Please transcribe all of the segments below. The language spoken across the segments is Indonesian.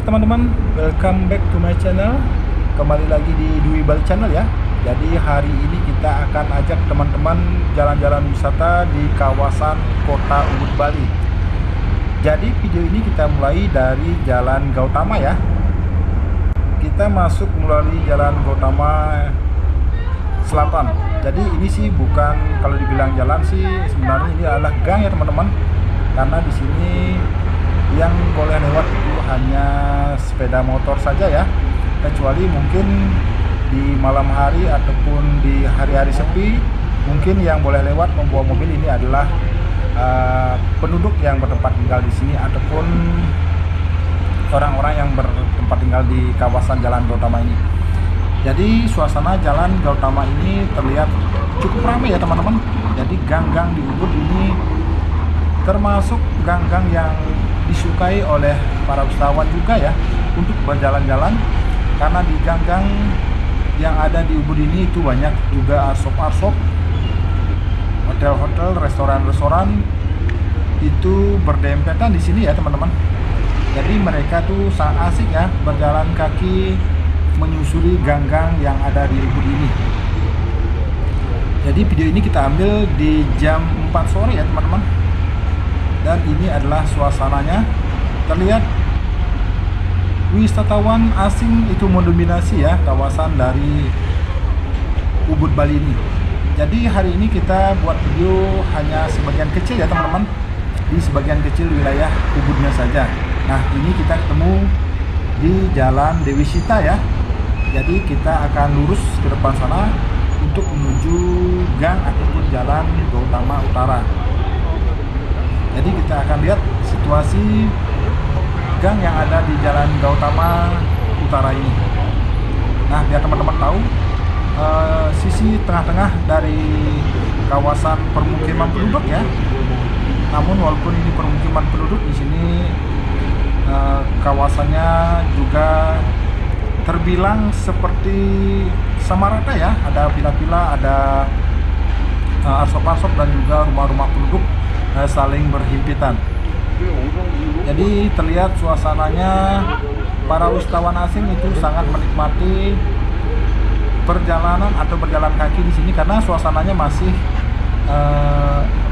teman-teman, welcome back to my channel. Kembali lagi di Dwi Bali Channel ya. Jadi hari ini kita akan ajak teman-teman jalan-jalan wisata di kawasan kota Ubud, Bali. Jadi video ini kita mulai dari Jalan Gautama ya. Kita masuk melalui Jalan Gautama Selatan. Jadi ini sih bukan, kalau dibilang jalan sih sebenarnya ini adalah gang ya teman-teman. Karena di sini yang boleh lewat itu hanya sepeda motor saja ya, kecuali mungkin di malam hari ataupun di hari-hari sepi, mungkin yang boleh lewat membawa mobil ini adalah penduduk yang bertempat tinggal di sini ataupun orang-orang yang bertempat tinggal di kawasan Jalan Gautama ini. Jadi suasana Jalan Gautama ini terlihat cukup ramai ya teman-teman. Jadi gang-gang di Ubud ini termasuk gang-gang yang disukai oleh para wisatawan juga ya untuk berjalan-jalan, karena di gang-gang yang ada di Ubud ini itu banyak juga arsop-arsop, hotel-hotel, restoran-restoran itu berdempetan di sini ya teman-teman. Jadi mereka tuh sangat asik ya berjalan kaki menyusuri gang-gang yang ada di Ubud ini. Jadi video ini kita ambil di jam 4 sore ya teman-teman. Dan ini adalah suasananya. Terlihat wisatawan asing itu mendominasi ya kawasan dari Ubud, Bali ini. Jadi hari ini kita buat video hanya sebagian kecil ya teman-teman, di sebagian kecil wilayah Ubudnya saja. Nah ini kita ketemu di Jalan Dewi Sita ya. Jadi kita akan lurus ke depan sana untuk menuju gang ataupun Jalan Gautama Utara. Jadi kita akan lihat situasi gang yang ada di Jalan Gautama Utara ini. Nah, biar teman-teman tahu, sisi tengah-tengah dari kawasan permukiman penduduk ya. Namun walaupun ini permukiman penduduk, di sini kawasannya juga terbilang seperti sama rata ya. Ada villa-villa, ada arsop-arsop dan juga rumah-rumah penduduk saling berhimpitan. Jadi terlihat suasananya para wisatawan asing itu sangat menikmati perjalanan atau berjalan kaki di sini, karena suasananya masih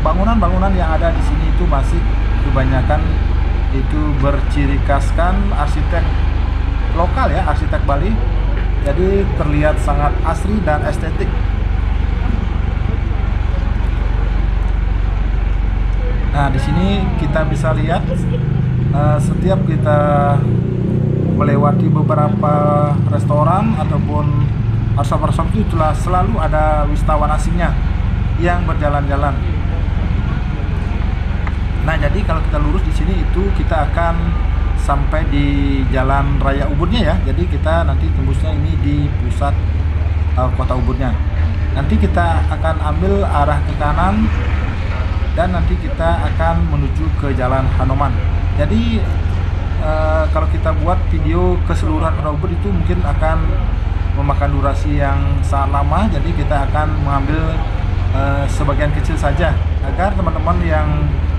bangunan-bangunan yang ada di sini itu masih kebanyakan itu berciri khaskan arsitek lokal ya, arsitek Bali. Jadi terlihat sangat asri dan estetik. Nah, di sini kita bisa lihat setiap kita melewati beberapa restoran ataupun arsop-arsop itu selalu ada wisatawan asingnya yang berjalan-jalan. Nah, jadi kalau kita lurus di sini itu kita akan sampai di Jalan Raya Ubudnya ya. Jadi kita nanti tembusnya ini di pusat kota Ubudnya. Nanti kita akan ambil arah ke kanan dan nanti kita akan menuju ke Jalan Hanoman. Jadi kalau kita buat video keseluruhan kota Ubud itu mungkin akan memakan durasi yang sangat lama. Jadi kita akan mengambil sebagian kecil saja agar teman-teman yang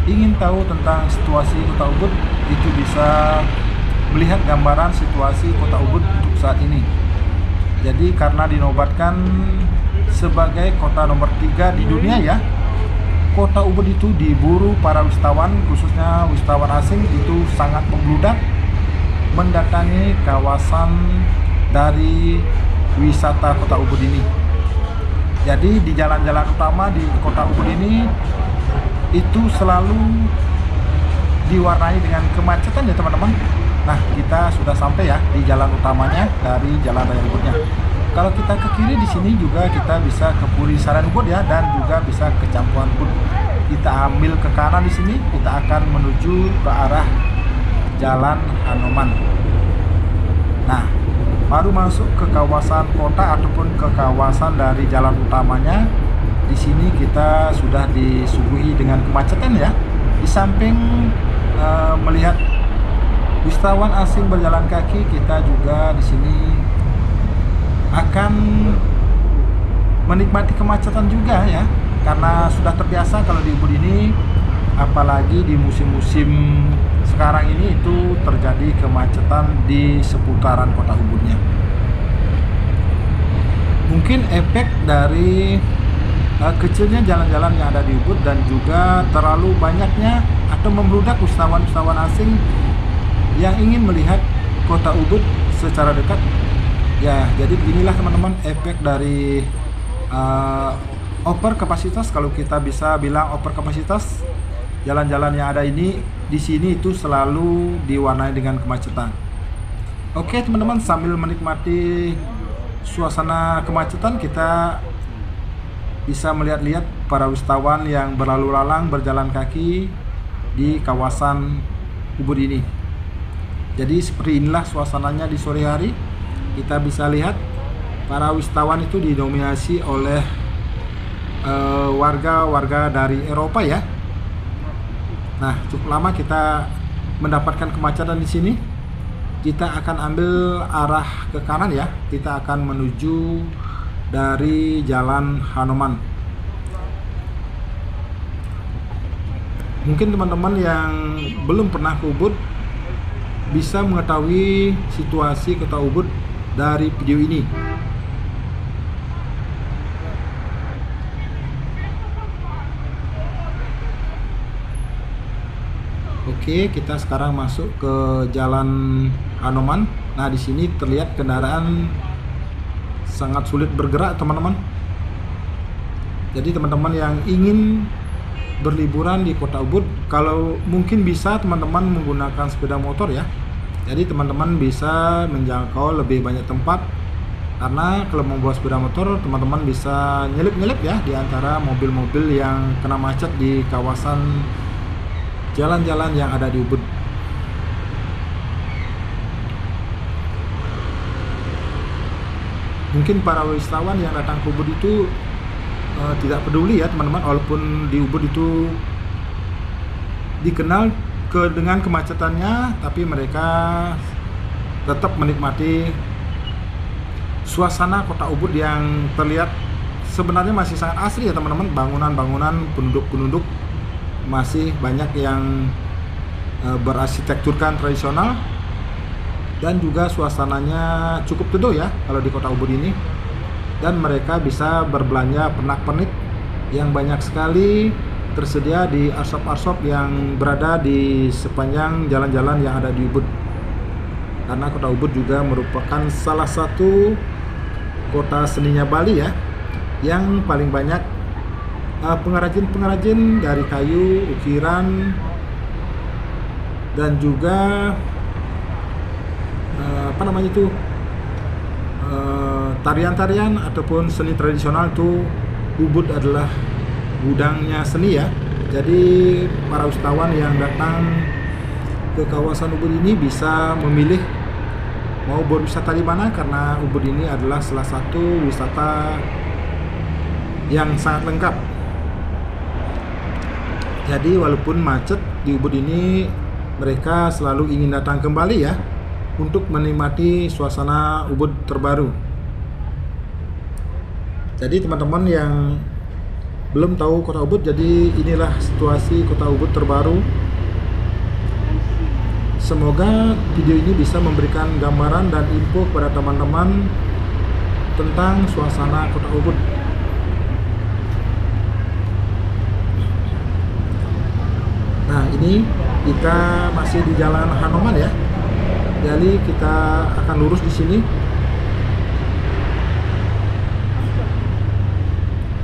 ingin tahu tentang situasi kota Ubud itu bisa melihat gambaran situasi kota Ubud untuk saat ini. Jadi karena dinobatkan sebagai kota nomor 3 di dunia ya, kota Ubud itu diburu para wisatawan, khususnya wisatawan asing itu sangat membludak mendatangi kawasan dari wisata kota Ubud ini. Jadi di jalan-jalan utama di kota Ubud ini itu selalu diwarnai dengan kemacetan ya teman-teman. Nah, kita sudah sampai ya di jalan utamanya dari Jalan Raya Ubudnya. Kalau kita ke kiri di sini juga kita bisa ke Puri Saran Ubud ya, dan juga bisa ke Campuran Ubud. Kita ambil ke kanan di sini, kita akan menuju ke arah Jalan Hanoman. Nah, baru masuk ke kawasan kota ataupun ke kawasan dari jalan utamanya, di sini kita sudah disuguhi dengan kemacetan ya. Di samping melihat wisatawan asing berjalan kaki, kita juga di sini akan menikmati kemacetan juga ya, karena sudah terbiasa kalau di Ubud ini apalagi di musim-musim sekarang ini itu terjadi kemacetan di seputaran kota Ubudnya. Mungkin efek dari kecilnya jalan-jalan yang ada di Ubud dan juga terlalu banyaknya atau membludak wisatawan-wisatawan asing yang ingin melihat kota Ubud secara dekat. Ya, jadi beginilah teman-teman efek dari over kapasitas. Kalau kita bisa bilang over kapasitas, jalan-jalan yang ada ini di sini itu selalu diwarnai dengan kemacetan. Oke teman-teman, sambil menikmati suasana kemacetan, kita bisa melihat-lihat para wisatawan yang berlalu lalang berjalan kaki di kawasan Ubud ini. Jadi seperti inilah suasananya di sore hari. Kita bisa lihat para wisatawan itu didominasi oleh warga-warga dari Eropa ya. Nah, cukup lama kita mendapatkan kemacetan di sini. Kita akan ambil arah ke kanan ya. Kita akan menuju dari Jalan Hanoman. Mungkin teman-teman yang belum pernah ke Ubud bisa mengetahui situasi kota Ubud dari video ini. Oke, kita sekarang masuk ke Jalan Hanoman. Nah, di sini terlihat kendaraan sangat sulit bergerak, teman-teman. Jadi teman-teman yang ingin berliburan di kota Ubud, kalau mungkin bisa teman-teman menggunakan sepeda motor ya. Jadi teman-teman bisa menjangkau lebih banyak tempat, karena kalau membawa sepeda motor teman-teman bisa nyelip-nyelip ya di antara mobil-mobil yang kena macet di kawasan jalan-jalan yang ada di Ubud. Mungkin para wisatawan yang datang ke Ubud itu tidak peduli ya teman-teman, walaupun di Ubud itu dikenal dengan kemacetannya, tapi mereka tetap menikmati suasana kota Ubud yang terlihat sebenarnya masih sangat asri ya teman-teman. Bangunan-bangunan, penduduk-penduduk masih banyak yang berarsitekturkan tradisional, dan juga suasananya cukup teduh ya kalau di kota Ubud ini. Dan mereka bisa berbelanja pernak-pernik yang banyak sekali tersedia di arsop-arsop yang berada di sepanjang jalan-jalan yang ada di Ubud. Karena kota Ubud juga merupakan salah satu kota seninya Bali ya, yang paling banyak pengrajin-pengrajin dari kayu, ukiran, dan juga tarian-tarian ataupun seni tradisional. Itu Ubud adalah gudangnya seni ya. Jadi para wisatawan yang datang ke kawasan Ubud ini bisa memilih mau berwisata di mana, karena Ubud ini adalah salah satu wisata yang sangat lengkap. Jadi walaupun macet di Ubud ini, mereka selalu ingin datang kembali ya untuk menikmati suasana Ubud terbaru. Jadi teman-teman yang belum tahu kota Ubud, jadi inilah situasi kota Ubud terbaru. Semoga video ini bisa memberikan gambaran dan info kepada teman-teman tentang suasana kota Ubud. Nah, ini kita masih di Jalan Hanoman ya. Jadi kita akan lurus di sini.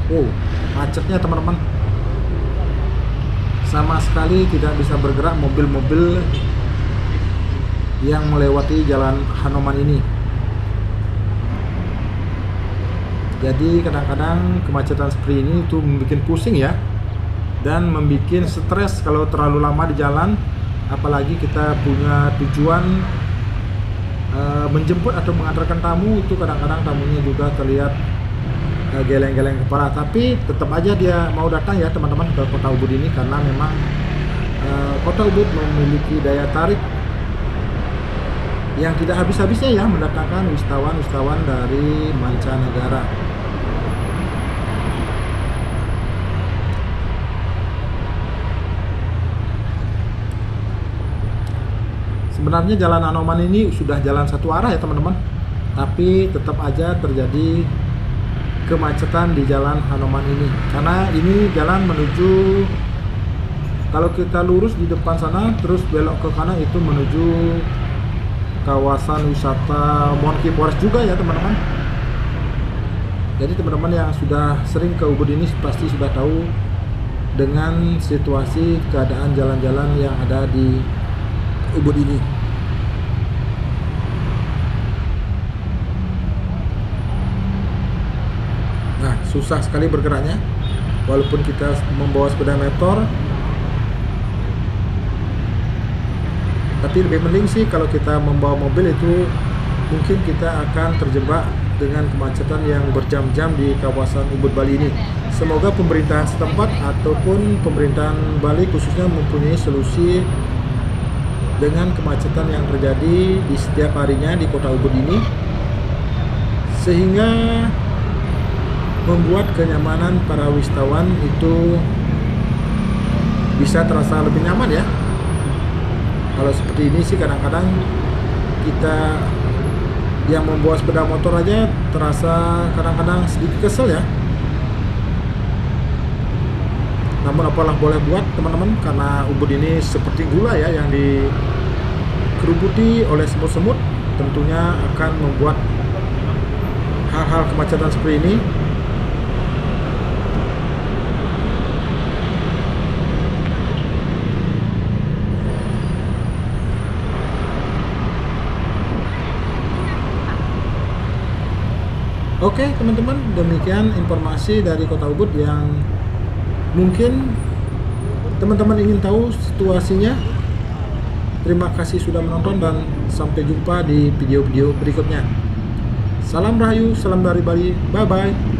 Oh, macetnya teman-teman. Sama sekali tidak bisa bergerak mobil-mobil yang melewati Jalan Hanoman ini. Jadi kadang-kadang kemacetan seperti ini tuh membuat pusing ya, dan membuat stres kalau terlalu lama di jalan. Apalagi kita punya tujuan menjemput atau mengantarkan tamu, itu kadang-kadang tamunya juga terlihat geleng-geleng kepala. Tapi tetap aja dia mau datang ya teman-teman ke kota Ubud ini, karena memang kota Ubud memiliki daya tarik yang tidak habis-habisnya ya, mendatangkan wisatawan-wisatawan dari mancanegara. Sebenarnya jalan Anoman ini sudah jalan satu arah ya teman-teman, tapi tetap aja terjadi kemacetan di jalan Anoman ini karena ini jalan menuju, kalau kita lurus di depan sana terus belok ke kanan itu menuju kawasan wisata Monkey Forest juga ya teman-teman. Jadi teman-teman yang sudah sering ke Ubud ini pasti sudah tahu dengan situasi keadaan jalan-jalan yang ada di Ubud ini. Nah, susah sekali bergeraknya walaupun kita membawa sepeda motor, tapi lebih mending sih kalau kita membawa mobil, itu mungkin kita akan terjebak dengan kemacetan yang berjam-jam di kawasan Ubud Bali ini. Semoga pemerintahan setempat ataupun pemerintahan Bali khususnya mempunyai solusi dengan kemacetan yang terjadi di setiap harinya di kota Ubud ini, sehingga membuat kenyamanan para wisatawan itu bisa terasa lebih nyaman ya. Kalau seperti ini sih kadang-kadang kita yang membawa sepeda motor aja terasa kadang-kadang sedikit kesel ya. Namun apalah boleh buat teman-teman, karena Ubud ini seperti gula ya yang dikerubuti oleh semut-semut, tentunya akan membuat hal-hal kemacetan seperti ini. Oke teman-teman, demikian informasi dari kota Ubud yang mungkin teman-teman ingin tahu situasinya. Terima kasih sudah menonton dan sampai jumpa di video-video berikutnya. Salam Rahayu, salam dari Bali, bye-bye.